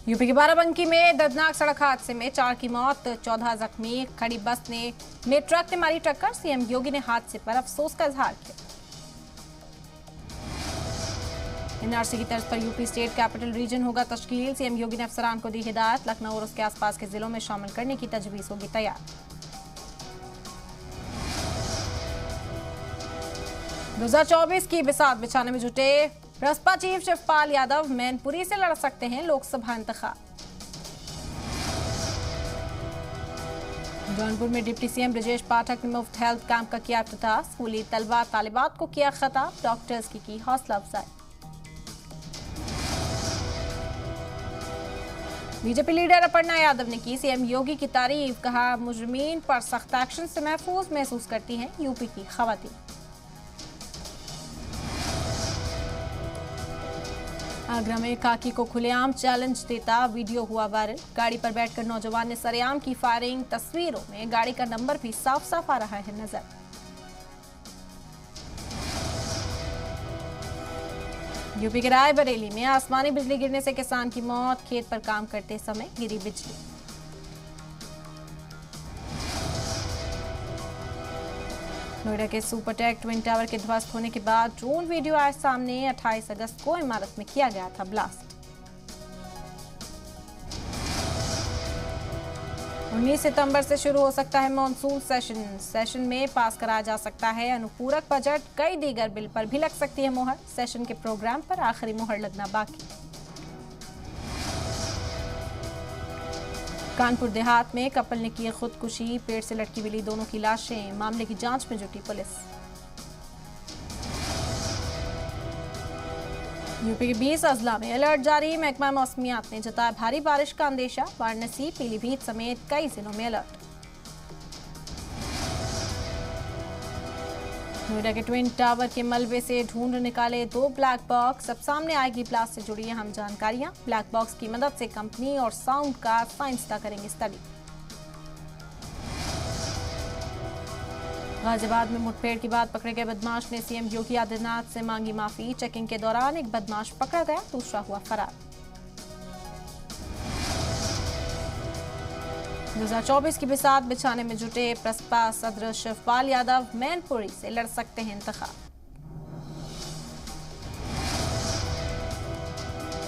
UP के बाराबंकी में दर्दनाक सड़क हादसे में 4 की मौत, 14 जख्मी। खड़ी बस में ट्रक ने मारी टक्कर। सीएम योगी ने हादसे पर अफसोस का इजहार किया। एनआरसी की तर्ज पर यूपी स्टेट कैपिटल रीजन होगा तश्कील। सीएम योगी ने अफसरान को दी हिदायत। लखनऊ और उसके आसपास के जिलों में शामिल करने की तजवीज होगी तैयार। दो 2024 की बिसात बिछाने में जुटे बसपा चीफ शिवपाल यादव मैनपुरी से लड़ सकते हैं लोकसभा इंतखाब। जौनपुर में डिप्टी सीएम ब्रजेश पाठक ने मुफ्त हेल्थ कैंप का किया इफ्तिताह। स्कूली तलबा तालिबात को किया खिताब। डॉक्टर्स की हौसला अफजाई। बीजेपी लीडर अपर्णा यादव ने की सीएम योगी की तारीफ। कहा, मुजरिमीन पर सख्त एक्शन से महफूज महसूस करती हैं यूपी की खवातीन। आगरा में काकी को खुलेआम चैलेंज देता वीडियो हुआ वायरल। गाड़ी पर बैठकर नौजवान ने सरेआम की फायरिंग। तस्वीरों में गाड़ी का नंबर भी साफ साफ आ रहा है नजर। यूपी के रायबरेली में आसमानी बिजली गिरने से किसान की मौत। खेत पर काम करते समय गिरी बिजली। नोएडा के सुपरटेक ट्विन टावर के ध्वस्त होने के बाद ड्रोन वीडियो आए सामने। 28 अगस्त को इमारत में किया गया था ब्लास्ट। 19 सितंबर से शुरू हो सकता है मॉनसून सेशन में पास कराया जा सकता है अनुपूरक बजट। कई दीगर बिल पर भी लग सकती है मोहर। सेशन के प्रोग्राम पर आखिरी मोहर लगना बाकी। कानपुर देहात में कपल ने की खुदकुशी। पेड़ से लटकी मिली दोनों की लाशें। मामले की जांच में जुटी पुलिस। यूपी के 20 अजला में अलर्ट जारी। महकमा मौसमियात ने जताया भारी बारिश का अंदेशा। वाराणसी, पीलीभीत समेत कई जिलों में अलर्ट। नोएडा के ट्विन टावर के मलबे से ढूंढ निकाले 2 ब्लैक बॉक्स। अब सामने आएगी ब्लास्ट से जुड़ी अहम जानकारियां। ब्लैक बॉक्स की मदद से कंपनी और साउंड का साइंसदान करेंगे स्टडी। गाजियाबाद में मुठभेड़ के बाद पकड़े गए बदमाश ने सीएम योगी आदित्यनाथ से मांगी माफी। चेकिंग के दौरान एक बदमाश पकड़ा गया, दूसरा हुआ फरार। 2024 की बिसात बिछाने में जुटे बसपा सदर शिवपाल यादव मैनपुरी से लड़ सकते हैं इंतखाब।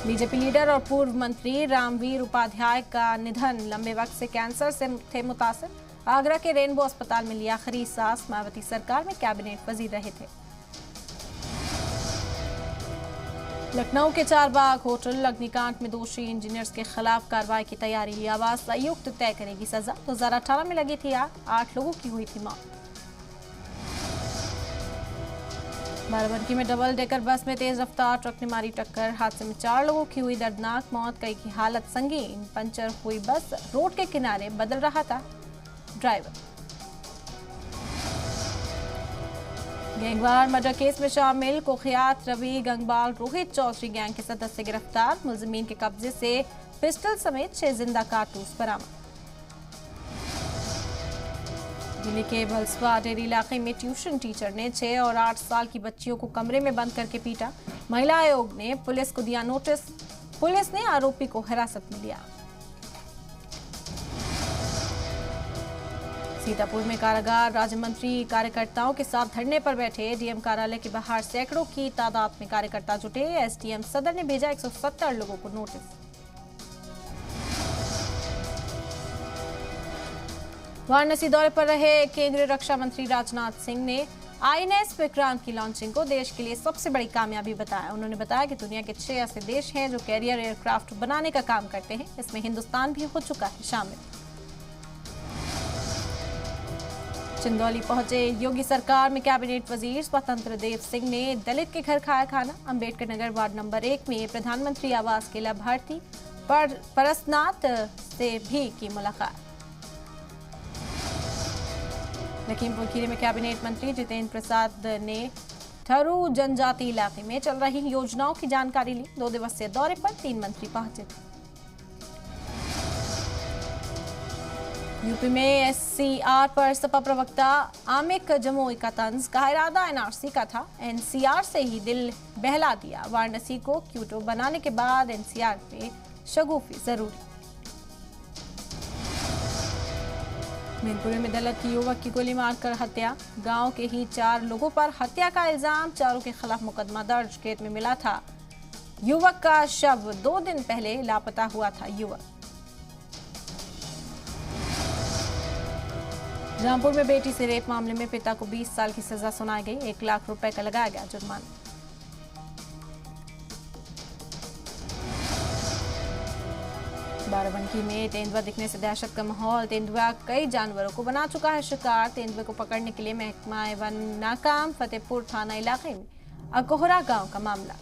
बीजेपी लीडर और पूर्व मंत्री रामवीर उपाध्याय का निधन। लंबे वक्त से कैंसर से थे मुतासिर। आगरा के रेनबो अस्पताल में लिया आखिरी सांस। मायावती सरकार में कैबिनेट वजीर रहे थे। लखनऊ के चारबाग होटल अग्निकांड में दोषी इंजीनियर्स के खिलाफ कार्रवाई की तैयारी। आवास आयुक्त तय करेगी सजा। 2018 में लगी थी आग, 8 लोगों की हुई थी मौत। बाराबंकी में डबल डेकर बस में तेज रफ्तार ट्रक ने मारी टक्कर। हादसे में 4 लोगों की हुई दर्दनाक मौत। कई की हालत संगीन। पंचर हुई बस रोड के किनारे बदल रहा था ड्राइवर। गैंगवार मर्डर केस में शामिल कुख्यात रवि गंगबाल रोहित चौधरी गैंग के सदस्य गिरफ्तार। मुलजिमीन के कब्जे से पिस्टल समेत 6 जिंदा कारतूस बरामद। दिल्ली के भलसवा डेरी इलाके में ट्यूशन टीचर ने 6 और 8 साल की बच्चियों को कमरे में बंद करके पीटा। महिला आयोग ने पुलिस को दिया नोटिस। पुलिस ने आरोपी को हिरासत में लिया। सीतापुर में कारागार राज्य मंत्री कार्यकर्ताओं के साथ धरने पर बैठे। डीएम कार्यालय के बाहर सैकड़ों की तादाद में कार्यकर्ता जुटे। एसडीएम सदर ने भेजा 170 लोगों को नोटिस। वाराणसी दौरे पर रहे केंद्रीय रक्षा मंत्री राजनाथ सिंह ने आईएनएस विक्रांत की लॉन्चिंग को देश के लिए सबसे बड़ी कामयाबी बताया। उन्होंने बताया कि दुनिया के 6 ऐसे देश हैं जो कैरियर एयरक्राफ्ट बनाने का काम करते हैं। इसमें हिंदुस्तान भी हो चुका है शामिल। चंदौली पहुंचे योगी सरकार में कैबिनेट वजीर स्वतंत्र देव सिंह ने दलित के घर खाया खाना। अंबेडकर नगर वार्ड नंबर 1 में प्रधानमंत्री आवास के लाभार्थी परसनाथ से भी की मुलाकात। लखीमपुर खीरी में कैबिनेट मंत्री जितेंद्र प्रसाद ने थरू जनजाति इलाके में चल रही योजनाओं की जानकारी ली। 2 दिवसीय दौरे पर 3 मंत्री पहुंचे थे। यूपी में एससीआर पर सपा प्रवक्ता आमिक जमोई का तंज। कहा, इरादा एनआरसी का था, एनसीआर से ही दिल बहला दिया। वाराणसी को क्यूटो बनाने के बाद एनसीआर में शगुफी जरूरी। मीरपुर में दलित की युवक की गोली मारकर हत्या। गांव के ही 4 लोगों पर हत्या का इल्जाम, चारों के खिलाफ मुकदमा दर्ज। खेत में मिला था युवक का शव, 2 दिन पहले लापता हुआ था युवक। रामपुर में बेटी से रेप मामले में पिता को 20 साल की सजा सुनाई गई। 1 लाख रुपए का लगाया गया जुर्माना। बाराबंकी में तेंदुआ दिखने से दहशत का माहौल। तेंदुआ कई जानवरों को बना चुका है शिकार। तेंदुए को पकड़ने के लिए महकमा वन नाकाम। फतेहपुर थाना इलाके में अकोहरा गांव का मामला।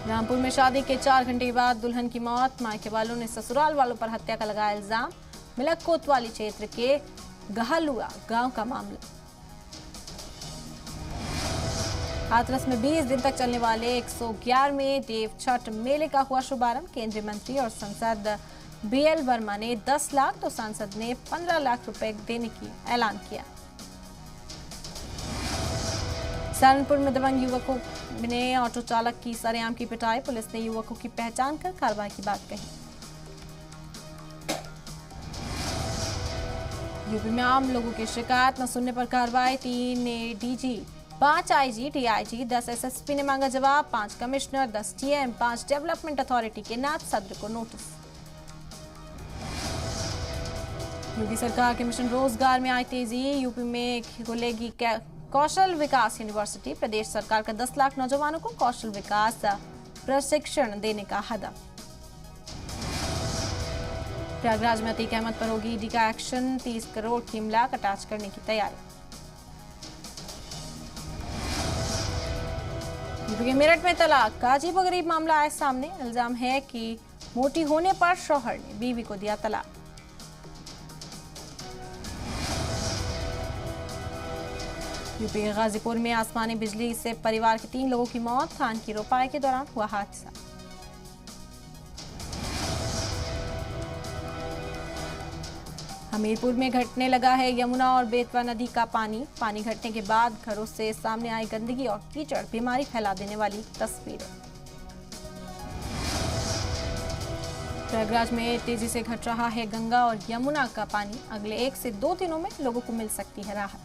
रामपुर में शादी के 4 घंटे बाद दुल्हन की मौत। मायके वालों ने ससुराल वालों पर हत्या का लगाया इल्जाम। मिलक कोतवाली क्षेत्र के गहलुआ गांव का मामला। हाथरस में 20 दिन तक चलने वाले 111वें देव छठ मेले का हुआ शुभारंभ। केंद्रीय मंत्री और सांसद BL वर्मा ने 10 लाख तो सांसद ने 15 लाख रुपए देने की ऐलान किया। सहारनपुर में दबंग युवकों ने ऑटो चालक की सरेआम की पिटाई। पुलिस ने युवकों की पहचान कर कार्रवाई की बात कही। यूपी में आम लोगों की शिकायत न सुनने पर कार्रवाई। 3 ADG, 5 IG, DIG, 10 SSP ने मांगा जवाब। 5 कमिश्नर, 10 TM, 5 डेवलपमेंट अथॉरिटी के नाथ सदर को नोटिस। यूपी सरकार के मिशन रोजगार में आई तेजी। यूपी में खुलेगी कौशल विकास यूनिवर्सिटी। प्रदेश सरकार का 10 लाख नौजवानों को कौशल विकास प्रशिक्षण देने का हदफ। प्रयागराज में अतीक अहमद पर होगी ईडी का एक्शन। 30 करोड़ की इमलाक अटैच करने की तैयारी। यूपी के मेरठ में तलाक का अजीबोगरीब मामला आया सामने। इल्जाम है कि मोटी होने पर शौहर ने बीवी को दिया तलाक। यूपी के गाजीपुर में आसमानी बिजली से परिवार के 3 लोगों की मौत। धान की रोपाई के दौरान हुआ हादसा। हमीरपुर में घटने लगा है यमुना और बेतवा नदी का पानी। पानी घटने के बाद घरों से सामने आई गंदगी और कीचड़, बीमारी फैला देने वाली तस्वीरें। प्रयागराज में तेजी से घट रहा है गंगा और यमुना का पानी। अगले 1 से 2 दिनों में लोगों को मिल सकती है राहत।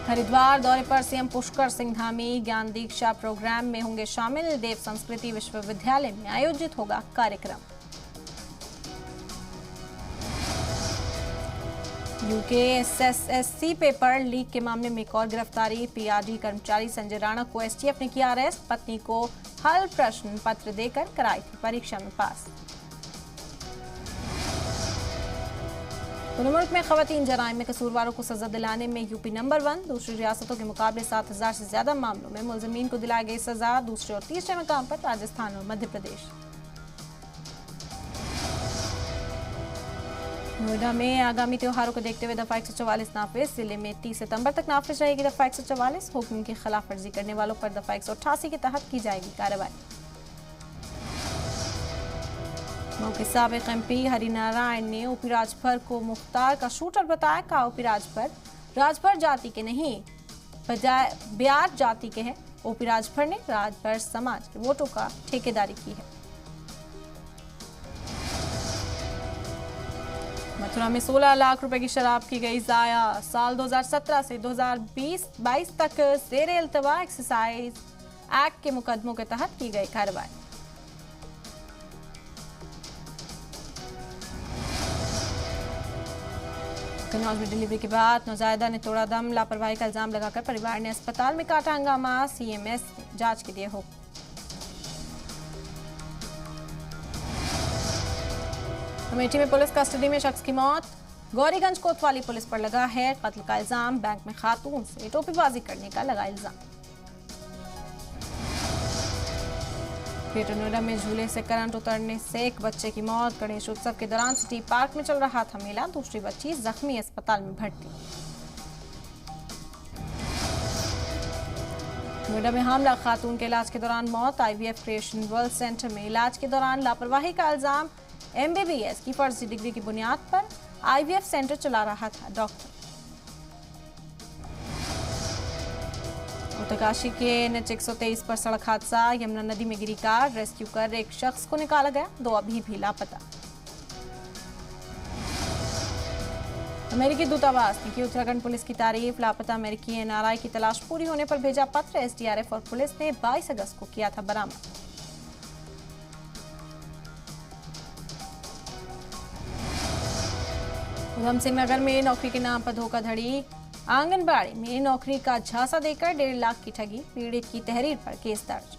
हरिद्वार दौरे पर सीएम पुष्कर सिंह धामी। ज्ञान दीक्षा प्रोग्राम में होंगे शामिल। देव संस्कृति विश्वविद्यालय में आयोजित होगा कार्यक्रम। यूके SSSC पेपर लीक के मामले में एक और गिरफ्तारी। PRD कर्मचारी संजय राणा को STF ने किया अरेस्ट। पत्नी को हल प्रश्न पत्र देकर कराई थी परीक्षा में पास। पूरे मुल्क में खवातीन जराइम में कसूरवारों को सजा दिलाने में यूपी नंबर 1। दूसरी रियासतों के मुकाबले 7000 से ज्यादा मामलों में मुलजमीन को दिलाई गई सजा। दूसरे और तीसरे मकाम पर राजस्थान और मध्य प्रदेश। नोएडा में आगामी त्योहारों को देखते हुए दफा 144 नाफिज। जिले में 30 सितंबर तक नाफिज रहेगी दफा 144। हुक्म की खिलाफ वर्जी करने वालों पर दफा 188 के तहत की जाएगी कार्रवाई। मऊ के साबिक MP हरिनारायण ने OP राजभर को मुख्तार का शूटर बताया। कहा OP राजभर जाति के नहीं बजाय ब्यार जाति के हैं। OP राजभर ने राजभर समाज के वोटों का ठेकेदारी की है। मथुरा में 16 लाख रुपए की शराब की गई जाया। साल 2017 से 2022 तक ज़ेरे इल्तवा एक्साइज एक्ट के मुकदमों के तहत की गई कार्रवाई। कन्नौज में डिलीवरी के बाद नौजायदा ने तोड़ा दम। लापरवाही का इल्जाम लगाकर परिवार ने अस्पताल में काटा हंगामा। CMS ने जांच के दिए हुक्म। अमेठी में पुलिस कस्टडी में शख्स की मौत। गौरीगंज कोतवाली पुलिस पर लगा है कत्ल का इल्जाम। बैंक में खातून से टोपीबाजी करने का लगा इल्जाम। ग्रेटर नोएडा में झूले से करंट उतरने से एक बच्चे की मौत। गणेश उत्सव के दौरान सिटी पार्क में चल रहा था मेला। दूसरी बच्ची जख्मी, अस्पताल में भर्ती। नोएडा में हामला खातून के इलाज के दौरान मौत। IVF क्रिएशन वर्ल्ड सेंटर में इलाज के दौरान लापरवाही का इल्जाम। MBBS की फर्जी डिग्री की बुनियाद पर IVF सेंटर चला रहा था डॉक्टर। उत्तरकाशी के NH 123 पर सड़क हादसा, यमुना नदी में गिरी कार, रेस्क्यू कर एक शख्स को निकाला गया, 2 अभी भी लापता। अमेरिकी दूतावास ने की उत्तराखंड पुलिस की तारीफ, लापता अमेरिकी NRI की तलाश पूरी होने पर भेजा पत्र, SDRF और पुलिस ने 22 अगस्त को किया था बरामद। उधम सिंह नगर में नौकरी के नाम पर धोखाधड़ी, आंगनबाड़ी में नौकरी का झांसा देकर 1.5 लाख की ठगी, पीड़ित की तहरीर पर केस दर्ज।